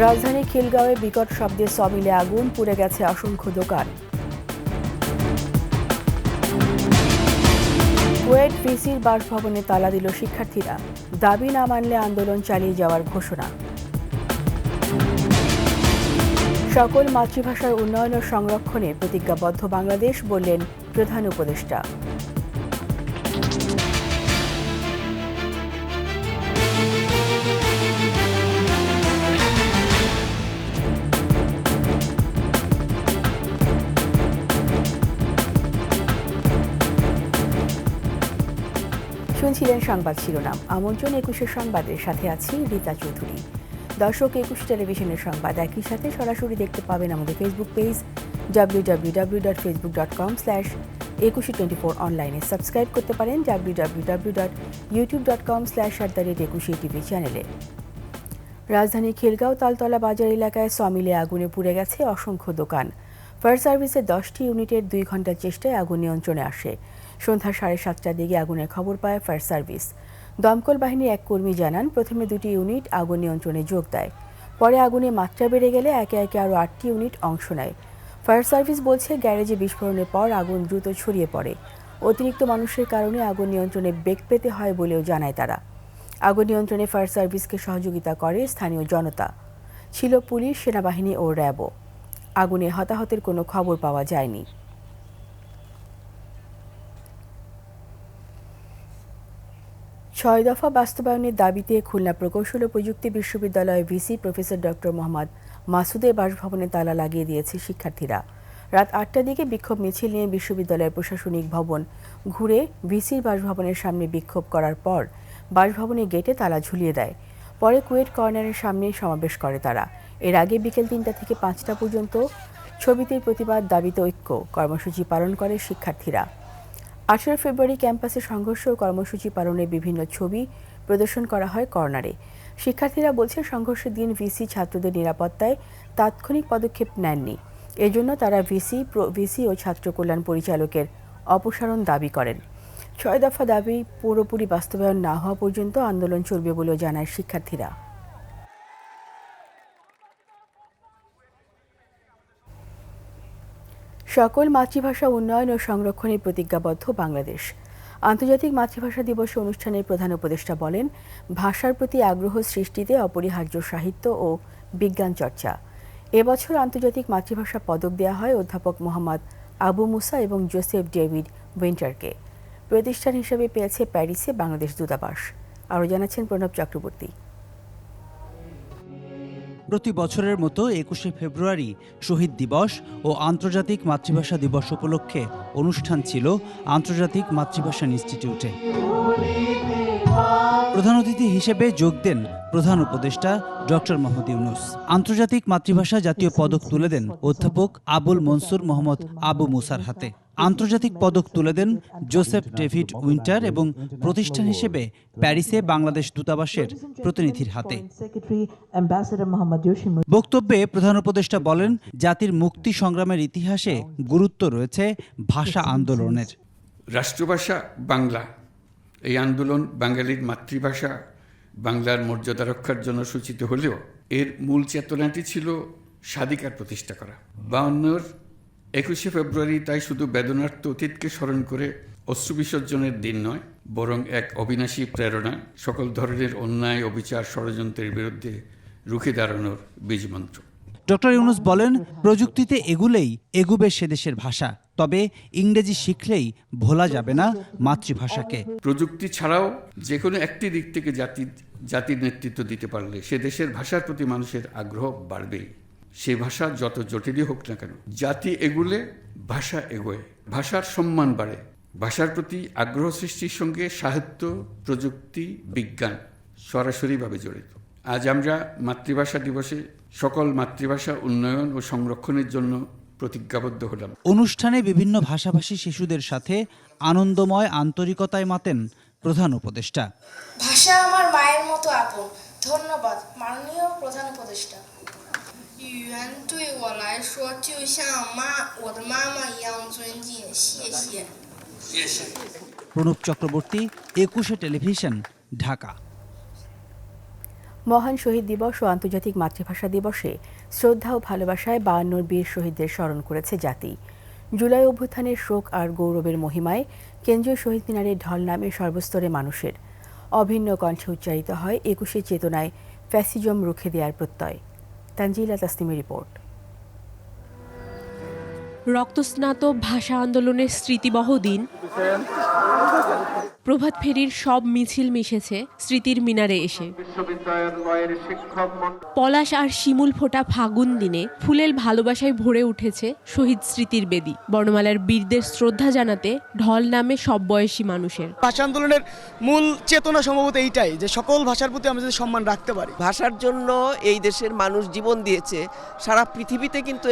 রাজধানী খিলগাঁওয়ে বিকট শব্দে সমিলে আগুন, পুড়ে গেছে অসংখ্য দোকান। কুয়েট ভিসির বাসভবনে তালা দিল শিক্ষার্থীরা, দাবি না মানলে আন্দোলন চালিয়ে যাওয়ার ঘোষণা। সকল মাতৃভাষার উন্নয়ন ও সংরক্ষণে প্রতিজ্ঞাবদ্ধ বাংলাদেশ, বললেন প্রধান উপদেষ্টা। শুনছিলেন সংবাদ শিরোনাম। আমন্ত্রণ ২১ সংবাদের সাথে আছি রীতা চৌধুরী। দর্শক, ২১ টেলিভিশনের সংবাদ একই সাথে সরাসরি দেখতে পাবেন আমাদের ফেসবুক পেজ www.facebook.com/2124 অনলাইনে। সাবস্ক্রাইব করতে পারেন www.youtube.com/@21TV চ্যানেলে। রাজধানী খিলগাঁও তালতলা বাজার এলাকায় সমিলে আগুনে পুড়ে গেছে অসংখ্য দোকান। ফায়ার সার্ভিসের 10টি ইউনিটের 2 ঘণ্টার চেষ্টায় আগুন নিয়ন্ত্রণে আসে। সন্ধ্যা 7:30টার দিকে আগুনের খবর পায় ফায়ার সার্ভিস। দমকল বাহিনীর এক কর্মী জানান, প্রথমে 2টি ইউনিট আগুন নিয়ন্ত্রণে যোগ দেয়। পরে আগুনের মাত্রা বেড়ে গেলে একে একে আরও 8টি ইউনিট অংশ নেয়। ফায়ার সার্ভিস বলছে, গ্যারেজে বিস্ফোরণের পর আগুন দ্রুত ছড়িয়ে পড়ে। অতিরিক্ত মানুষের কারণে আগুন নিয়ন্ত্রণে বেগ পেতে হয় বলেও জানায় তারা। আগুন নিয়ন্ত্রণে ফায়ার সার্ভিসকে সহযোগিতা করে স্থানীয় জনতা। ছিল পুলিশ, সেনাবাহিনী ও র্যাবও। আগুনে হতাহতের কোনো খবর পাওয়া যায়নি। 6 দফা বাস্তবায়নের দাবিতে খুলনা প্রকৌশল ও প্রযুক্তি বিশ্ববিদ্যালয়ের ভিসি প্রফেসর ডক্টর মোহাম্মদ মাসুদের বাসভবনে তালা লাগিয়ে দিয়েছে শিক্ষার্থীরা। রাত 8টার দিকে বিক্ষোভ মিছিল নিয়ে বিশ্ববিদ্যালয়ের প্রশাসনিক ভবন ঘুরে ভিসির বাসভবনের সামনে বিক্ষোভ করার পর বাসভবনের গেটে তালা ঝুলিয়ে দেয়। পরে কুয়েট কর্নারের সামনে সমাবেশ করে তারা। এর আগে বিকেল 3টা থেকে 5টা পর্যন্ত ছবিটির প্রতিবাদ দাবিতে ঐক্য কর্মসূচি পালন করে শিক্ষার্থীরা। 18 ফেব্রুয়ারি ক্যাম্পাসে সংঘর্ষ ও কর্মসূচি পালনের বিভিন্ন ছবি প্রদর্শন করা হয় কর্নারে। শিক্ষার্থীরা বলছে, সংঘর্ষের দিন ভিসি ছাত্রদের নিরাপত্তায় তাৎক্ষণিক পদক্ষেপ নেননি। এজন্য তারা ভিসি ও ছাত্র কল্যাণ পরিচালকের অপসারণ দাবি করেন। 6 দফা দাবি পুরোপুরি বাস্তবায়ন না হওয়া পর্যন্ত আন্দোলন চলবে বলেও জানায় শিক্ষার্থীরা। সকল মাতৃভাষা উন্নয়ন ও সংরক্ষণে প্রতিজ্ঞাবদ্ধ বাংলাদেশ। আন্তর্জাতিক মাতৃভাষা দিবস অনুষ্ঠানের প্রধান উপদেষ্টা বলেন, ভাষার প্রতি আগ্রহ সৃষ্টিতে অপরিহার্য সাহিত্য ও বিজ্ঞান চর্চা। এবছর আন্তর্জাতিক মাতৃভাষা পদক দেওয়া হয় অধ্যাপক মোহাম্মদ আবু মুসা এবং জোসেফ ডেভিড উইন্টারকে। প্রতিষ্ঠান হিসেবে পেয়েছে প্যারিসে বাংলাদেশ দূতাবাস। আরও জানাচ্ছেন প্রণব চক্রবর্তী। প্রতি বছরের মতো 21শে ফেব্রুয়ারি শহীদ দিবস ও আন্তর্জাতিক মাতৃভাষা দিবস উপলক্ষে অনুষ্ঠান ছিল আন্তর্জাতিক মাতৃভাষা ইনস্টিটিউটে। প্রধান অতিথি হিসেবে যোগ দেন প্রধান উপদেষ্টা ডক্টর মোহাম্মদ ইউনূস। আন্তর্জাতিক মাতৃভাষা জাতীয় পদক তুলে দেন অধ্যাপক আবুল মনসুর মোহাম্মদ আবু মুসার হাতে। আন্তর্জাতিক পদক তুলে দেন জোসেফ ডেভিড উইন্টার এবং প্রতিষ্ঠান হিসেবে প্যারিসে বাংলাদেশ দূতাবাসের প্রতিনিধির হাতে। বক্তব্যে প্রধান উপদেষ্টা বলেন, জাতির মুক্তি সংগ্রামের ইতিহাসে গুরুত্ব রয়েছে ভাষা আন্দোলনের। রাষ্ট্রভাষা বাংলা, এই আন্দোলন বাঙালির মাতৃভাষা বাংলার মর্যাদা রক্ষার জন্য সূচিত হলেও এর মূল চেতনাটি ছিল স্বাধিকার প্রতিষ্ঠা করা। 52-র 21শে ফেব্রুয়ারি তাই শুধু বেদনার্থ অতীতকে স্মরণ করে অশ্রু বিসর্জনের দিন নয়, বরং এক অবিনাশী প্রেরণা, সকল ধরনের অন্যায়, অবিচার, ষড়যন্ত্রের বিরুদ্ধে রুখে দাঁড়ানোর বীজমন্ত্র। ডক্টর ইউনূস বলেন, প্রযুক্তিতে এগুলেই এগুবে সে দেশের ভাষা, তবে ইংরেজি শিখলেই ভোলা যাবে না মাতৃভাষাকে। প্রযুক্তি ছাড়াও যে কোনো একটি দিক থেকে জাতির নেতৃত্ব দিতে পারলে সে দেশের ভাষার প্রতি মানুষের আগ্রহ বাড়বেই। সে ভাষা যত জটিলই হোক না কেন, জাতি এগুলে ভাষা এগোয়, ভাষার সম্মান বাড়ে। ভাষার প্রতি আগ্রহ সৃষ্টির সঙ্গে সাহিত্য, প্রযুক্তি, বিজ্ঞান সরাসরিভাবে জড়িত। আজ আমরা মাতৃভাষা দিবসে সকল মাতৃভাষা উন্নয়ন ও সংরক্ষণের জন্য প্রতিজ্ঞাবদ্ধ হলাম। অনুষ্ঠানে বিভিন্ন ভাষাভাষী শিশুদের সাথে আনন্দময় আন্তরিকতায় মাতেন প্রধান উপদেষ্টা। ভাষা আমার মায়ের মতো আপন। ধন্যবাদ মাননীয় প্রধান উপদেষ্টা।语言对我来说就像我的妈妈一样尊敬，谢谢。প্রণব চক্রবর্তী, 21শে টেলিভিশন, ঢাকা। মহান শহীদ দিবস ও আন্তর্জাতিক মাতৃভাষা দিবসে শ্রদ্ধা ও ভালোবাসায় 52 বীর শহীদদের স্মরণ করেছে জাতি। জুলাই অভ্যুত্থানের শোক আর গৌরবের মহিমায় কেন্দ্রীয় শহীদ মিনারে ঢল নামে সর্বস্তরের মানুষের। অভিন্ন কণ্ঠে উচ্চারিত হয় 21 চেতনায় ফ্যাসিজম রুখে দেওয়ার প্রত্যয়। তানজিলা তাসনিমের রিপোর্ট। রক্তস্নাত ভাষা আন্দোলনের স্মৃতিবহ দিন, প্রভাত ফেরির সব মিছিল মিশেছে স্মৃতির মিনারে এসে। পলাশ আর শিমুল ফোটা ফাগুন দিনে ফুলেল ভালোবাসায় ভরে উঠেছে শহীদ স্মৃতির বেদি। বর্ণমালার বীরদের শ্রদ্ধা জানাতে ঢল নামে সব বয়সী মানুষের। ভাষা আন্দোলনের মূল চেতনা সম্ভবত এইটাই, যে সকল ভাষার প্রতি আমরা যদি সম্মান রাখতে পারি। ভাষার জন্য এই দেশের মানুষ জীবন দিয়েছে, সারা পৃথিবীতে কিন্তু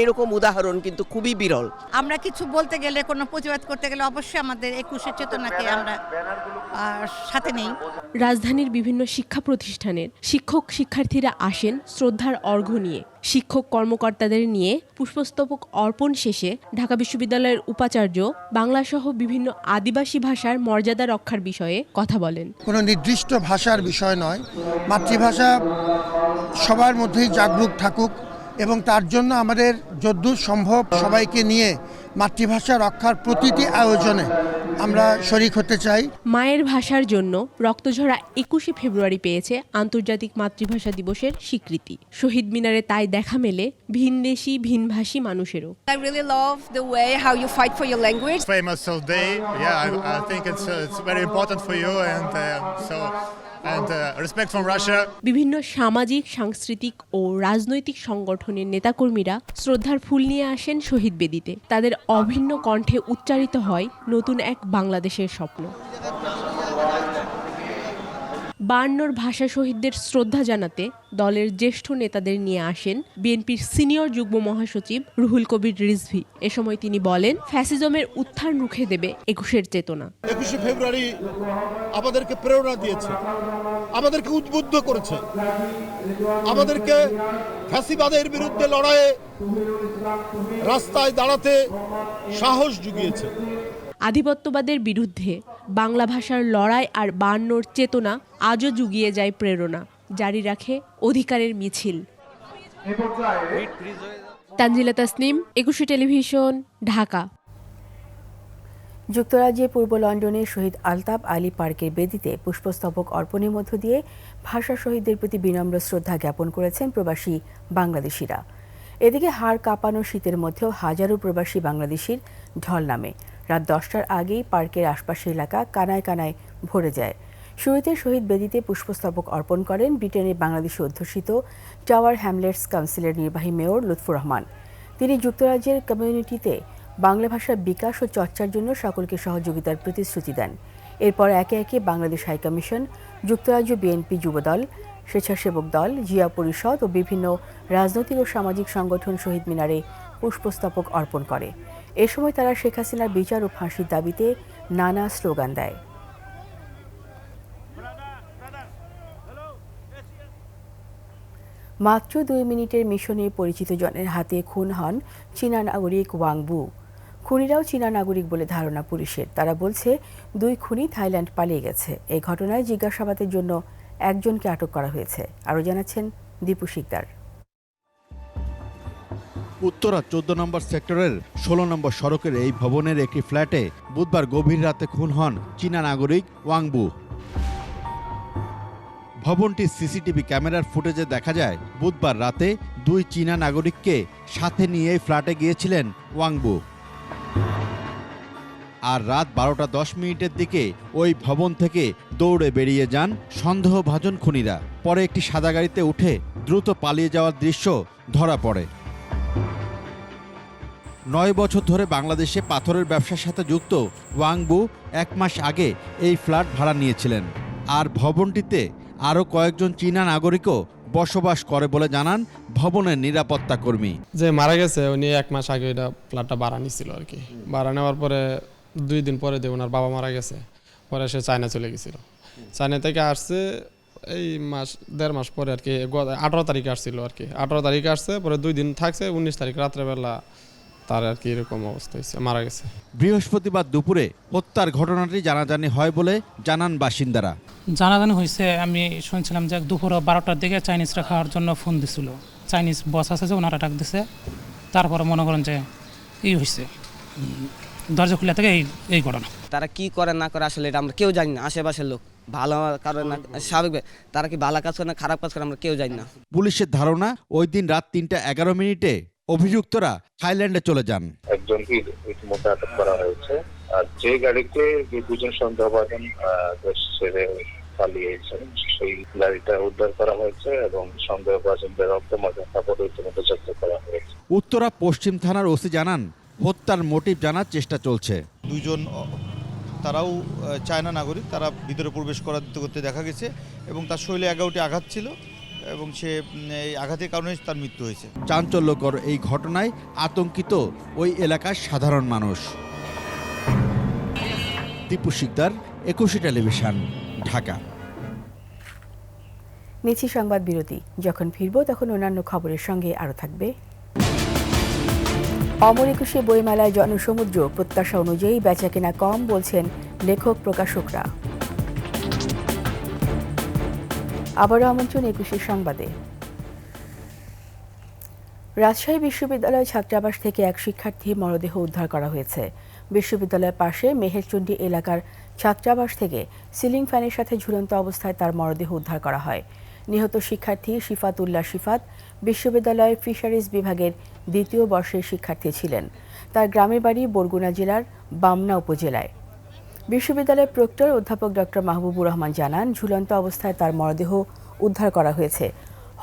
এরকম উদাহরণ কিন্তু খুবই বিরল। আমরা কিছু বলতে গেলে, কোনো প্রতিবাদ করতে গেলে অবশ্যই আমাদের 21 চেতনাকে আমরা সাথে নেই। রাজধানীর বিভিন্ন শিক্ষা প্রতিষ্ঠানের শিক্ষক শিক্ষার্থীরা আসেন শ্রদ্ধার অর্ঘ্য নিয়ে। শিক্ষক কর্মকর্তাদের নিয়ে পুষ্পস্তবক অর্পণ শেষে ঢাকা বিশ্ববিদ্যালয়ের উপাচার্য বাংলাসহ বিভিন্ন আদিবাসী ভাষার মর্যাদা রক্ষার বিষয়ে কথা বলেন। কোনো নির্দিষ্ট ভাষার বিষয় নয়, মাতৃভাষা সবার মধ্যেই জাগরুক থাকুক এবং তার জন্য আমাদের যদ্দূর সম্ভব সবাইকে নিয়ে মাতৃভাষা রক্ষার প্রতিটি আয়োজনে আমরা শরিক হতে চাই। মায়ের ভাষার জন্য রক্তঝরা 21 ফেব্রুয়ারি পেয়েছে আন্তর্জাতিক মাতৃভাষা দিবসের স্বীকৃতি। শহীদ মিনারে তাই দেখা মেলে ভিনদেশি ভিনভাষী মানুষেরও। I really love the way how you fight for your language. Famous day, yeah, I think it's very important for you, and respect from Russia. বিভিন্ন সামাজিক, সাংস্কৃতিক ও রাজনৈতিক সংগঠনের নেতাকর্মীরা শ্রদ্ধার ফুল নিয়ে আসেন শহীদ বেদিতে। তাদের অভিন্ন কণ্ঠে উচ্চারিত হয় নতুন এক বাংলাদেশের স্বপ্ন। 52 ভাষা শহীদদের শ্রদ্ধা জানাতে দলের জ্যেষ্ঠ নেতাদের নিয়ে আসেন বিএনপির সিনিয়র যুগ্ম মহাসচিব রুহুল কবির রিজভী। এ সময় তিনি বলেন, ফ্যাসিজমের উত্থান রুখে দেবে 21 চেতনা। 21 ফেব্রুয়ারি আমাদেরকে প্রেরণা দিয়েছে, আমাদেরকে উদ্বুদ্ধ করেছে, আমাদেরকে ফ্যাসিবাদের বিরুদ্ধে লড়াইয়ে রাস্তায় দাঁড়াতে সাহস জুগিয়েছে। আধিপত্যবাদের বিরুদ্ধে বাংলা ভাষার লড়াই আর 52 চেতনা আজও জুগিয়ে যায় প্রেরণা, জারি রাখে অধিকারের মিছিল। তানজিলা তাসনিম, 21 টেলিভিশন, ঢাকা। যুক্তরাজ্যের পূর্ব লন্ডনে শহীদ আলতাফ আলী পার্কের বেদিতে পুষ্পস্তবক অর্পণের মধ্য দিয়ে ভাষা শহীদদের প্রতি বিনম্র শ্রদ্ধা জ্ঞাপন করেছেন প্রবাসী বাংলাদেশিরা। এদিকে হাড় কাঁপানো শীতের মধ্যেও হাজারো প্রবাসী বাংলাদেশির ঢল নামে। রাত 10টার আগেই পার্কের আশপাশের এলাকা কানায় কানায় ভরে যায়। শুরুতে শহীদ বেদিতে পুষ্পস্তবক অর্পণ করেন ব্রিটেনের বাংলাদেশে অধ্যুষিত টাওয়ার হ্যামলেটস কাউন্সিলের নির্বাহী মেয়র লুৎফুর রহমান। তিনি যুক্তরাজ্যের কমিউনিটিতে বাংলা ভাষার বিকাশ ও চর্চার জন্য সকলকে সহযোগিতার প্রতিশ্রুতি দেন। এরপর একে একে বাংলাদেশ হাইকমিশন, যুক্তরাজ্য বিএনপি যুবদল, স্বেচ্ছাসেবক দল, জিয়া পরিষদ ও বিভিন্ন রাজনৈতিক ও সামাজিক সংগঠন শহীদ মিনারে পুষ্পস্তবক অর্পণ করে। এ সময় তারা শেখ হাসিনার বিচার ও ফাঁসির দাবিতে নানা স্লোগান দেয়। মাত্র 2 মিনিটের মিশনে পরিচিত জনের হাতে খুন হন চীনা নাগরিক ওয়াং বু। খুনিরাও চীনা নাগরিক বলে ধারণা পুলিশের। তারা বলছে 2 খুনি থাইল্যান্ড পালিয়ে গেছে। এই ঘটনায় জিজ্ঞাসাবাদের জন্য একজনকে আটক করা হয়েছে। আরও জানাচ্ছেন দীপু শিকদার। উত্তরা 14 নম্বর সেক্টরের 16 নম্বর সড়কের এই ভবনের একটি ফ্ল্যাটে বুধবার গভীর রাতে খুন হন চীনা নাগরিক ওয়াং বু। ভবনটির সিসিটিভি ক্যামেরার ফুটেজে দেখা যায় বুধবার রাতে 2 চীনা নাগরিককে সাথে নিয়ে ফ্ল্যাটে গিয়েছিলেন ওয়াং বু। আর রাত 12টা 10 মিনিটের দিকে ওই ভবন থেকে দৌড়ে বেরিয়ে যান সন্দেহভাজন খুনিরা। পরে একটি সাদা গাড়িতে উঠে দ্রুত পালিয়ে যাওয়ার দৃশ্য ধরা পড়ে। 9 বছর ধরে বাংলাদেশে পাথরের ব্যবসার সাথে যুক্ত ওয়াং বু 1 মাস আগে এই ফ্ল্যাট ভাড়া নিয়েছিলেন। আর ভবনটিতে আরও কয়েকজন চীনা নাগরিকও বসবাস করে বলে জানান ভবনের নিরাপত্তা কর্মী। যে মারা গেছে উনি 1 মাস আগে এটা ফ্ল্যাটটা ভাড়া নিয়েছিল আর কি। ভাড়া নেওয়ার পরে 2 দিন পরে ওনার বাবা মারা গেছে। পরে সে চায়না চলে গেছিল। চায়না থেকে আসছে এই মাস 1.5 মাস পরে আর কি, 18 তারিখে আসছিল আর কি। 18 তারিখে আসছে, পরে 2 দিন থাকছে, 19 তারিখ রাত্রেবেলা তার আর কি এরকম অবস্থা হয়েছে, মারা গেছে। বৃহস্পতিবার দুপুরে হত্যার ঘটনাটি জানাজানি হয় বলে জানান বাসিন্দারা। জানাজানি হয়েছে, আমি শুনছিলাম যে দুপুর 12টার দিকে চাইনিজরা খাওয়ার জন্য ফোন দিছিল। চাইনিজ বস আছে যে ওনারা ডাক দিছে, তারপরে মনে করেন যে হয়েছে দরজা খুলে থেকে এই ঘটনা। তারা কি করে না করে আসলে এটা আমরা কেউ জানি না। আশেপাশের লোক ভালো কারণ না, স্বাভাবিক তারা কি ভালো কাজ করে না খারাপ কাজ করে আমরা কেউ জানি না। পুলিশের ধারণা ওই দিন রাত 3:11 অভিযুক্তরা থাইল্যান্ডে চলে যান। একজনকে ইতিমধ্যে আটক করা হয়েছে, আর যে গাড়িতে যে দুজন সন্দেহভাজন দেশ ছেড়ে পালিয়েছেন সেই গাড়িটা উদ্ধার করা হয়েছে এবং সন্দেহভাজনদের রক্তমাখা কাপড় ইতিমধ্যে জব্দ করা হয়েছে। উত্তরা পশ্চিম থানার ওসি জানান হত্যার মোটিভ জানার চেষ্টা চলছে। দুজন তারাও চায়না নাগরিক, তারা ভিতরে প্রবেশ করতে দেখা গেছে এবং তার শরীরে 11টি আঘাত ছিল এবং সে এই আঘাতের কারণে তার মৃত্যু হয়েছে। চাঞ্চল্যকর এই ঘটনায় আতঙ্কিত ওই এলাকার সাধারণ মানুষ। দীপু শিকদার, 21 টেলিভিশন, ঢাকা। নিচ্ছি সংবাদ বিরতি। যখন ফিরব তখন অন্যান্য খবরের সঙ্গে আরও থাকবে। অমর একুশে বইমেলায় জনসমুদ্র, প্রত্যাশা অনুযায়ী বেচাকেনা কম বলছেন লেখক প্রকাশকরা। আবারও আমন্ত্রণ 21 সংবাদে। রাজশাহী বিশ্ববিদ্যালয় ছাত্রাবাস থেকে এক শিক্ষার্থীর মরদেহ উদ্ধার করা হয়েছে। বিশ্ববিদ্যালয়ের পাশে মেহেরচণ্ডী এলাকার ছাত্রাবাস থেকে সিলিং ফ্যানের সাথে ঝুলন্ত অবস্থায় তার মরদেহ উদ্ধার করা হয়। নিহত শিক্ষার্থী শিফাতুল্লাহ শিফাত বিশ্ববিদ্যালয়ের ফিশারিজ বিভাগের 2য় বর্ষের শিক্ষার্থী ছিলেন। তার গ্রামের বাড়ি বরগুনা জেলার বামনা উপজেলায়। বিশ্ববিদ্যালয়ের প্রক্টর অধ্যাপক ডক্টর মাহবুবুর রহমান জানান, ঝুলন্ত অবস্থায় তার মরদেহ উদ্ধার করা হয়েছে।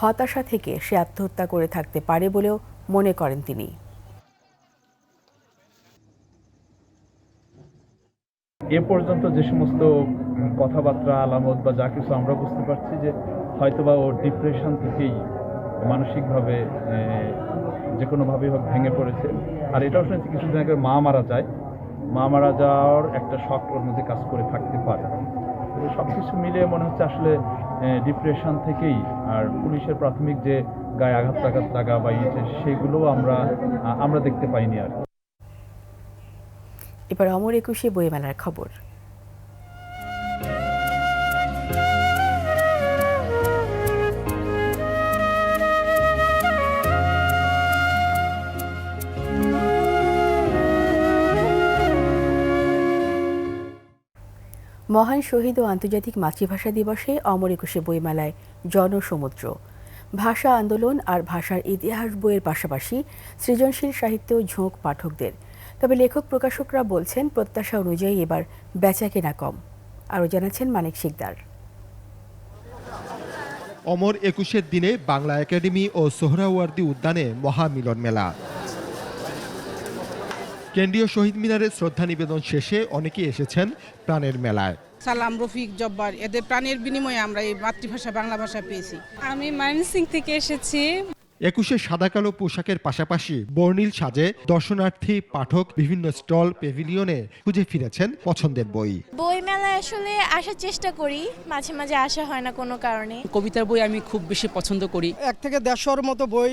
হতাশা থেকে সে আত্মহত্যা করে থাকতে পারে বলেও মনে করেন তিনি। এ পর্যন্ত যে সমস্ত কথাবার্তা, আলামত বা যা কিছু আমরা বুঝতে পারছি যে হয়তোবা ও ডিপ্রেশন থেকেই মানসিকভাবে যে কোনোভাবেই হোক ভেঙে পড়েছে। আর এটাও শুনেছি কিছুদিন আগে মা মারা যায়, মা মারা যাওয়ার একটা শক ওর মধ্যে কাজ করে থাকতে পারে। সব কিছু মিলিয়ে মনে হচ্ছে আসলে ডিপ্রেশন থেকেই। আর পুলিশের প্রাথমিক যে গায়ে আঘাত লাগা বা সেগুলোও আমরা দেখতে পাইনি। আর এবার অমর একুশে বইমেলার খবর। মহান শহীদ ও আন্তর্জাতিক মাতৃভাষা দিবসে অমর একুশে বইমেলায় জনসমুদ্র। ভাষা আন্দোলন আর ভাষার ইতিহাস বইয়ের পাশাপাশি সৃজনশীল সাহিত্যেও ঝোঁক পাঠকদের। তবে লেখক প্রকাশকরা বলছেন প্রত্যাশা অনুযায়ী এবার বেচাকেনা কম। আরও জানাচ্ছেন মানিক শিকদার। অমর একুশের দিনে বাংলা একাডেমি ও সোহরাওয়ার্দী উদ্যানে মহামিলন মেলা। কেন্দ্রীয় শহীদ মিনারে শ্রদ্ধা নিবেদন শেষে অনেকেই এসেছেন প্রাণের মেলায়। সালাম, রফিক, জব্বার, এদের প্রাণের বিনিময়ে আমরা এই মাতৃভাষা বাংলা ভাষা পেয়েছি। আমি ময়মনসিংহ থেকে এসেছি। 21-এ সাদা কালো পোশাকের পাশাপাশি বর্ণিল সাজে দর্শনার্থী পাঠক বিভিন্ন স্টল, পেভিলিয়নে খুঁজে ফিরেছেন পছন্দের বই। বই মেলায় আসলে আসার চেষ্টা করি, মাঝে মাঝে আসা হয় না কোনো কারণে। কবিতার বই আমি খুব বেশি পছন্দ করি। 1 থেকে 150-র মতো বই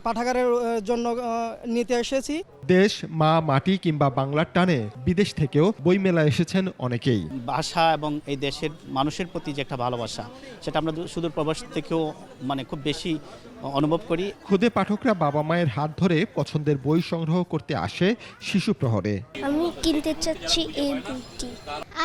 পাঠাগারের জন্য নিতে এসেছি। দেশ, মা, মাটি কিংবা বাংলার টানে বিদেশ থেকেও বই মেলা এসেছেন অনেকেই। ভাষা এবং এই দেশের মানুষের প্রতি যে একটা ভালোবাসা, সেটা আমরা সুদূর প্রবাস থেকেও খুব বেশি অনুভব করি। খুদে পাঠকরা বাবা মায়ের হাত ধরে পছন্দের বই সংগ্রহ করতে আসে শিশু প্রহরে। আমি কিনতে চাচ্ছি এই বইটি।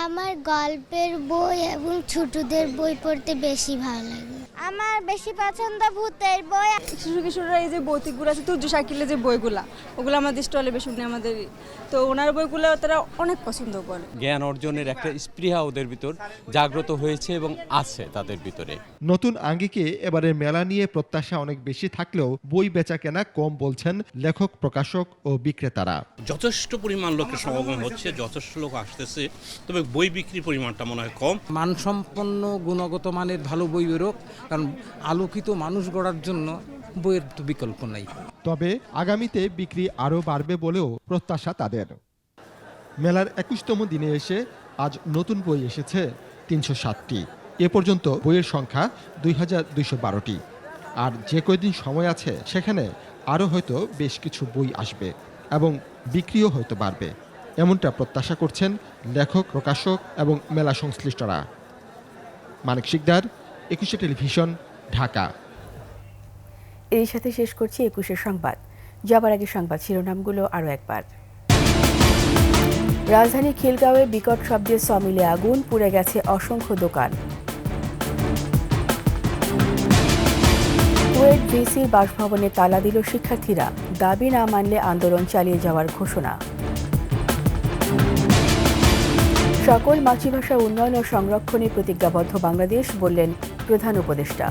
আমার গল্পের বই এবং ছোটদের বই পড়তে বেশি ভালো লাগে। আমার বেশি পছন্দ ভূতের বই। শিশু কিশোররা এই যে ভৌতিকগুলো আছে, তুর্য সাইকেলের যে বইগুলা, ওগুলো আমাদের স্টলে বেশি নেই আমাদের, তো ওনার বইগুলো তারা অনেক পছন্দ করে। জ্ঞান অর্জনের একটা স্পৃহা ওদের ভিতর জাগ্রত হয়েছে এবং আছে তাদের ভিতরে। নতুন আঙ্গিকে এবারের মেলা নিয়ে প্রত্যাশা অনেক বেশি থাকলেও বই বেচা কেনা কম বলছেন লেখক, প্রকাশক ও বিক্রেতারা। যথেষ্ট পরিমাণ লোকের সমাগম হচ্ছে, যথেষ্ট লোক আসতেছে, তবে বই বিক্রির পরিমাণটা মনে হয় কম। মানসম্পন্ন গুণগত মানের ভালো বই বেরোক, কারণ আলোকিত মানুষ গড়ার জন্য বইয়ের তো বিকল্প নাই। তবে আগামীতে বিক্রি আরও বাড়বে বলেও প্রত্যাশা তাদের। মেলার 21তম দিনে এসে আজ নতুন বই এসেছে 307টি। এ পর্যন্ত বইয়ের সংখ্যা 2212টি। আর যে কয়দিন সময় আছে সেখানে আরও হয়তো বেশ কিছু বই আসবে এবং বিক্রিও হয়তো বাড়বে, এমনটা প্রত্যাশা করছেন লেখক, প্রকাশক এবং মেলা সংশ্লিষ্টরা। মানিক শিকদার, 21 টেলিভিশন, ঢাকা। এর সাথে শেষ করছি 21 সংবাদ। যাবার আগে সংবাদ শিরোনামগুলো আরও একবার। রাজধানী খিলগাঁওয়ে বিকট শব্দে সমিলে আগুন, পুড়ে গেছে অসংখ্য দোকান। কুয়েট ভিসির বাসভবনে তালা দিল শিক্ষার্থীরা, দাবি না মানলে আন্দোলন চালিয়ে যাওয়ার ঘোষণা। সকল মাতৃভাষা উন্নয়ন ও সংরক্ষণে প্রতিজ্ঞাবদ্ধ বাংলাদেশ, বললেন প্রধান উপদেষ্টা।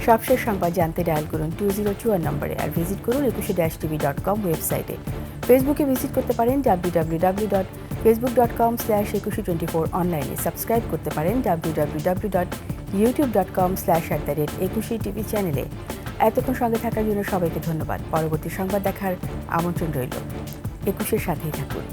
সবশেষ সংবাদ জানতে ডায়াল করুন 2024 নম্বরে আর ভিজিট করুন 21-tv.com ওয়েবসাইটে। ফেসবুকে ভিজিট করতে পারেন www.facebook.com/2124 অনলাইনে। সাবস্ক্রাইব করতে পারেন www.youtube.com/21tv চ্যানেলে। এতক্ষণ সঙ্গে থাকার জন্য সবাইকে ধন্যবাদ। পরবর্তী সংবাদ দেখার আমন্ত্রণ রইল। 21-এর সাথেই থাকুন।